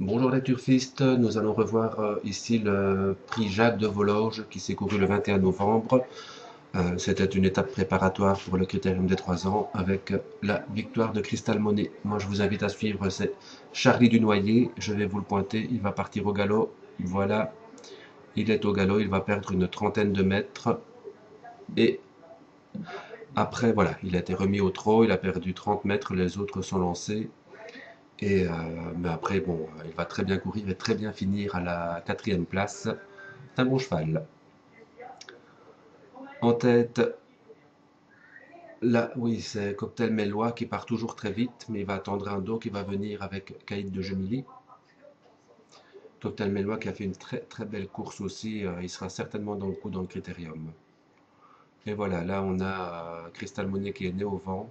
Bonjour les turfistes, nous allons revoir ici le prix Jacques de Vologe qui s'est couru le 21 novembre. C'était une étape préparatoire pour le Critérium des 3 ans avec la victoire de Crystal Monet. Moi je vous invite à suivre, c'est Charlie Dunoyer, je vais vous le pointer, il va partir au galop. Voilà, il est au galop, il va perdre une trentaine de mètres et après voilà, il a été remis au trot, il a perdu 30 mètres, les autres sont lancés. Mais après, bon, il va très bien courir et très bien finir à la quatrième place. C'est un bon cheval. En tête, là, oui, c'est Cocktail Mélois qui part toujours très vite, mais il va attendre un dos qui va venir avec Caïd de Gemili. Cocktail Mélois qui a fait une très très belle course aussi, il sera certainement dans le coup dans le critérium. Et voilà, là on a Crystal Monet qui est né au vent.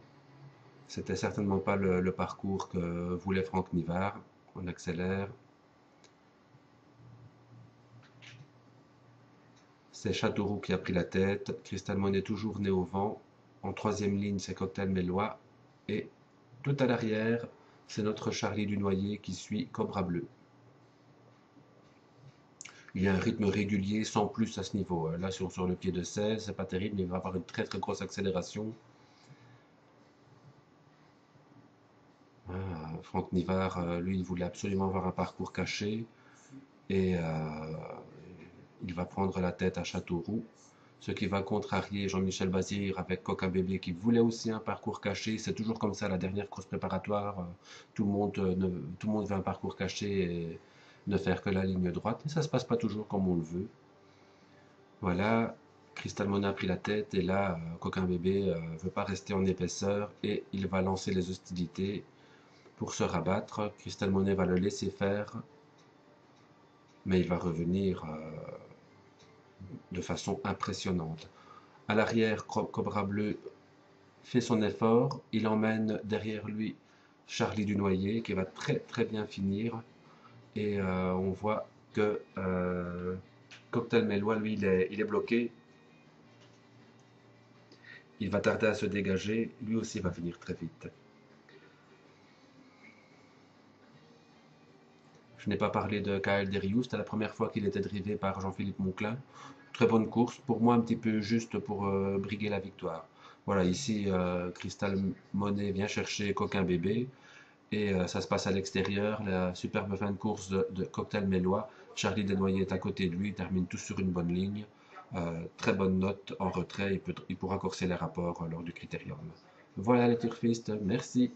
C'était certainement pas le parcours que voulait Franck Nivard. On accélère. C'est Châteauroux qui a pris la tête. Crystal Monet toujours né au vent. En troisième ligne, c'est Cocktail Mélois. Et tout à l'arrière, c'est notre Charlie Dunoyer qui suit Cobra Bleu. Il y a un rythme régulier sans plus à ce niveau. Là, sur le pied de 16, c'est pas terrible, mais il va avoir une très très grosse accélération. Franck Nivard, lui, il voulait absolument avoir un parcours caché. Et il va prendre la tête à Châteauroux. Ce qui va contrarier Jean-Michel Bazir avec Coca Bébé qui voulait aussi un parcours caché. C'est toujours comme ça, la dernière course préparatoire. Tout le monde veut un parcours caché et ne faire que la ligne droite. Et ça ne se passe pas toujours comme on le veut. Voilà, Crystal Mona a pris la tête et là, Coquin Bébé ne veut pas rester en épaisseur et il va lancer les hostilités pour se rabattre. Crystal Monet va le laisser faire, mais il va revenir de façon impressionnante. À l'arrière, Cobra Bleu fait son effort, il emmène derrière lui Charlie Dunoyer qui va très très bien finir et on voit que Cocktail Mélois lui il est bloqué, il va tarder à se dégager, lui aussi va finir très vite. Je n'ai pas parlé de Kael Deriou, c'était la première fois qu'il était drivé par Jean-Philippe Monclin. Très bonne course, pour moi un petit peu juste pour briguer la victoire. Voilà, ici Crystal Monet vient chercher Coquin Bébé. Et ça se passe à l'extérieur, la superbe fin de course de Cocktail Mélois. Charlie Desnoyers est à côté de lui, il termine tous sur une bonne ligne. Très bonne note en retrait, il pourra corser les rapports lors du critérium. Voilà les turfistes, merci.